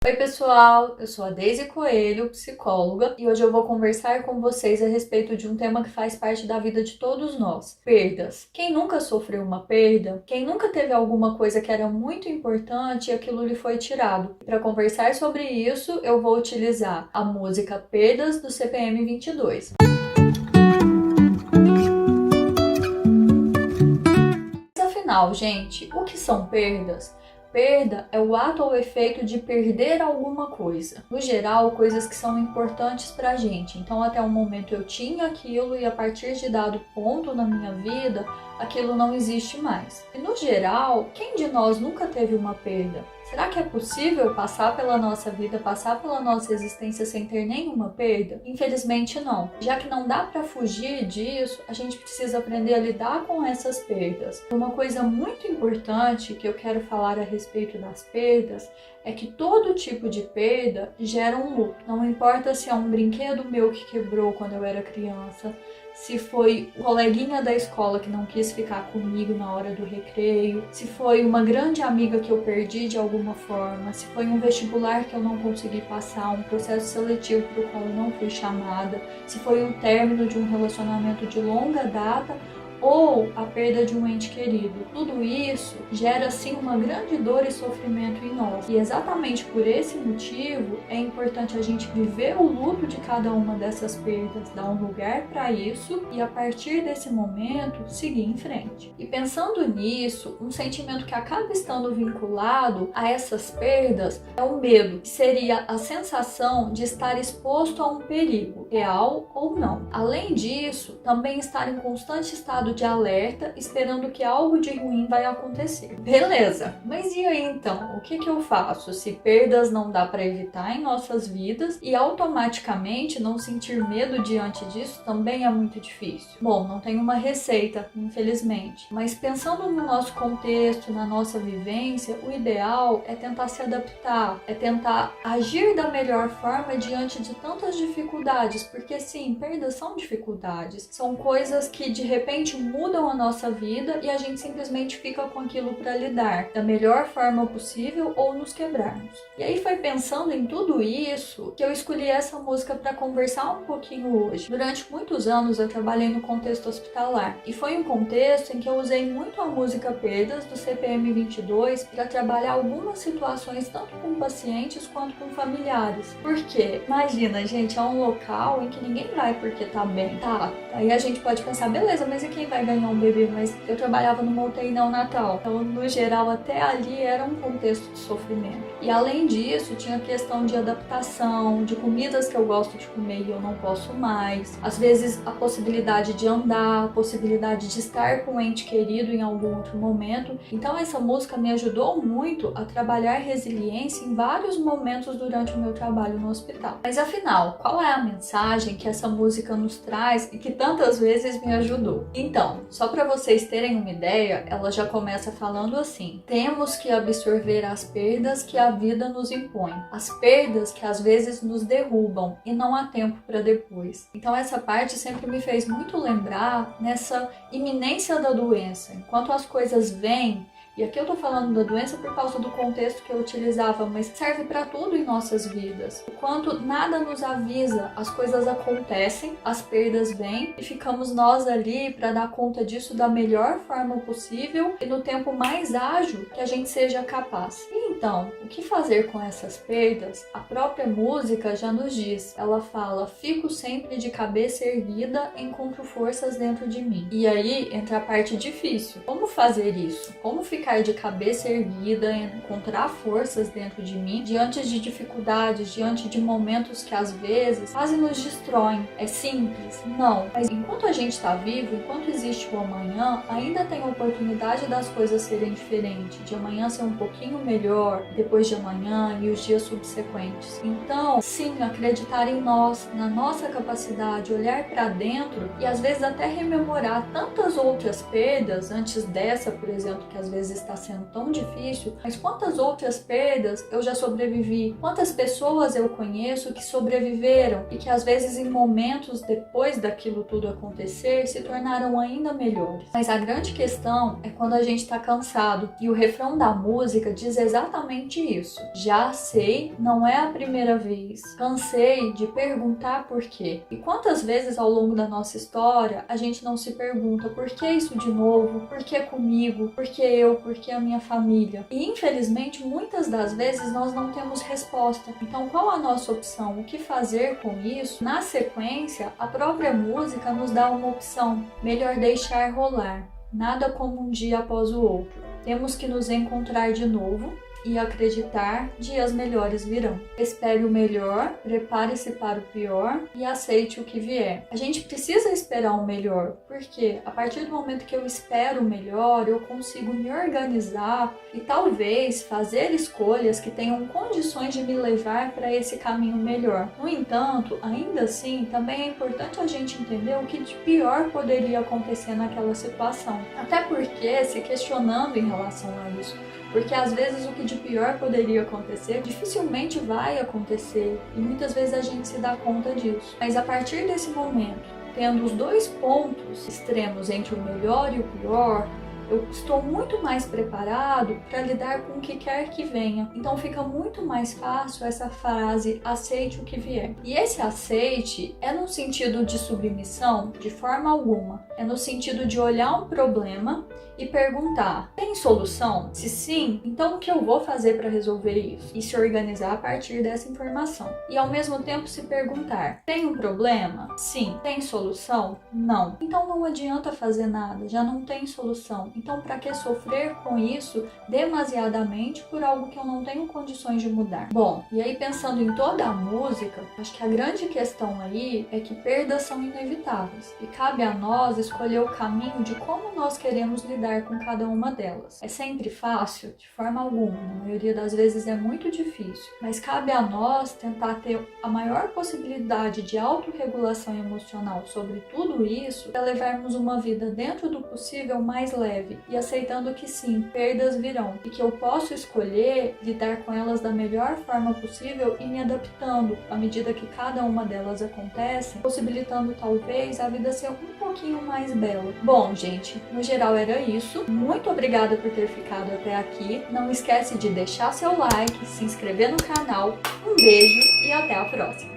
Oi pessoal, eu sou a Deise Coelho, psicóloga, e hoje eu vou conversar com vocês a respeito de um tema que faz parte da vida de todos nós: perdas. Quem nunca sofreu uma perda? Quem nunca teve alguma coisa que era muito importante e aquilo lhe foi tirado? Para conversar sobre isso, eu vou utilizar a música Perdas do CPM 22. Mas afinal, gente, o que são perdas? Perda é o ato ou efeito de perder alguma coisa. No geral, coisas que são importantes pra gente. Então, até o momento eu tinha aquilo e a partir de dado ponto na minha vida, aquilo não existe mais. E no geral, quem de nós nunca teve uma perda? Será que é possível passar pela nossa vida, passar pela nossa existência sem ter nenhuma perda? Infelizmente não. Já que não dá para fugir disso, a gente precisa aprender a lidar com essas perdas. Uma coisa muito importante que eu quero falar a respeito das perdas é que todo tipo de perda gera um luto. Não importa se é um brinquedo meu que quebrou quando eu era criança, se foi o coleguinha da escola que não quis ficar comigo na hora do recreio, se foi uma grande amiga que eu perdi de alguma forma, se foi um vestibular que eu não consegui passar, um processo seletivo para o qual eu não fui chamada, se foi o término de um relacionamento de longa data ou a perda de um ente querido. Tudo isso gera sim uma grande dor e sofrimento em nós. E exatamente por esse motivo é importante a gente viver o luto de cada uma dessas perdas, dar um lugar para isso e a partir desse momento seguir em frente. E pensando nisso, um sentimento que acaba estando vinculado a essas perdas é o medo, que seria a sensação de estar exposto a um perigo, real ou não. Além disso, também estar em constante estado de alerta, esperando que algo de ruim vai acontecer. Beleza, mas e aí então? O que eu faço se perdas não dá para evitar em nossas vidas e automaticamente não sentir medo diante disso também é muito difícil? Bom, não tem uma receita, infelizmente, mas pensando no nosso contexto, na nossa vivência, o ideal é tentar se adaptar, é tentar agir da melhor forma diante de tantas dificuldades, porque sim, perdas são dificuldades, são coisas que de repente mudam a nossa vida e a gente simplesmente fica com aquilo para lidar da melhor forma possível ou nos quebrarmos. E aí foi pensando em tudo isso que eu escolhi essa música para conversar um pouquinho hoje. Durante muitos anos eu trabalhei no contexto hospitalar e foi um contexto em que eu usei muito a música Perdas do CPM 22 para trabalhar algumas situações tanto com pacientes quanto com familiares. Por quê? Imagina, gente, é um local em que ninguém vai porque tá bem. Tá, aí a gente pode pensar, beleza, mas e quem vai ganhar um bebê? Mas eu trabalhava numa UTI neonatal, então no geral até ali era um contexto de sofrimento. E além disso, tinha questão de adaptação, de comidas que eu gosto de comer e eu não posso mais. Às vezes a possibilidade de andar, a possibilidade de estar com um ente querido em algum outro momento. Então essa música me ajudou muito a trabalhar resiliência em vários momentos durante o meu trabalho no hospital. Mas afinal, qual é a mensagem que essa música nos traz e que tantas vezes me ajudou? Então, só para vocês terem uma ideia, ela já começa falando assim: temos que absorver as perdas que a vida nos impõe, as perdas que às vezes nos derrubam e não há tempo para depois. Então essa parte sempre me fez muito lembrar nessa iminência da doença. Enquanto as coisas vêm, e aqui eu tô falando da doença por causa do contexto que eu utilizava, mas serve para tudo em nossas vidas. O quanto nada nos avisa, as coisas acontecem, as perdas vêm e ficamos nós ali para dar conta disso da melhor forma possível e no tempo mais ágil que a gente seja capaz. E então, o que fazer com essas perdas? A própria música já nos diz. Ela fala: fico sempre de cabeça erguida, encontro forças dentro de mim. E aí entra a parte difícil. Como fazer isso? Como ficar de cabeça erguida, encontrar forças dentro de mim diante de dificuldades, diante de momentos que às vezes quase nos destroem? É simples? Não. Mas enquanto a gente está vivo, enquanto existe o amanhã, ainda tem a oportunidade das coisas serem diferentes, de amanhã ser um pouquinho melhor, depois de amanhã e os dias subsequentes. Então, sim, acreditar em nós, na nossa capacidade, olhar para dentro e às vezes até rememorar tantas outras perdas antes dessa, por exemplo, que às vezes está sendo tão difícil, mas quantas outras perdas eu já sobrevivi? Quantas pessoas eu conheço que sobreviveram e que às vezes em momentos depois daquilo tudo acontecer se tornaram ainda melhores? Mas a grande questão é quando a gente está cansado e o refrão da música diz exatamente exatamente isso. Já sei, não é a primeira vez. Cansei de perguntar por quê. E quantas vezes ao longo da nossa história a gente não se pergunta por que isso de novo? Por que comigo? Por que eu? Por que a minha família? E infelizmente muitas das vezes nós não temos resposta. Então qual a nossa opção? O que fazer com isso? Na sequência, a própria música nos dá uma opção. Melhor deixar rolar. Nada como um dia após o outro. Temos que nos encontrar de novo e acreditar, dias melhores virão. Espere o melhor, prepare-se para o pior e aceite o que vier. A gente precisa esperar o melhor, porque a partir do momento que eu espero o melhor, eu consigo me organizar e talvez fazer escolhas que tenham condições de me levar para esse caminho melhor. No entanto, ainda assim, também é importante a gente entender o que de pior poderia acontecer naquela situação. Até porque, se questionando em relação a isso, porque às vezes o que de pior poderia acontecer dificilmente vai acontecer e muitas vezes a gente se dá conta disso. Mas a partir desse momento, tendo os dois pontos extremos entre o melhor e o pior, eu estou muito mais preparado para lidar com o que quer que venha. Então fica muito mais fácil essa frase, aceite o que vier. E esse aceite é no sentido de submissão? De forma alguma. É no sentido de olhar um problema e perguntar, tem solução? Se sim, então o que eu vou fazer para resolver isso? E se organizar a partir dessa informação. E ao mesmo tempo se perguntar, tem um problema? Sim. Tem solução? Não. Então não adianta fazer nada, já não tem solução. Então para que sofrer com isso demasiadamente por algo que eu não tenho condições de mudar? Bom, e aí pensando em toda a música, acho que a grande questão aí é que perdas são inevitáveis. E cabe a nós escolher o caminho de como nós queremos lidar com cada uma delas. É sempre fácil? De forma alguma. Na maioria das vezes é muito difícil. Mas cabe a nós tentar ter a maior possibilidade de autorregulação emocional sobre tudo isso para levarmos uma vida dentro do possível mais leve e aceitando que sim, perdas virão e que eu posso escolher lidar com elas da melhor forma possível e me adaptando à medida que cada uma delas acontece, possibilitando talvez a vida ser um pouquinho mais bela. Bom, gente, no geral era isso. Muito obrigada por ter ficado até aqui. Não esquece de deixar seu like, se inscrever no canal. Um beijo e até a próxima!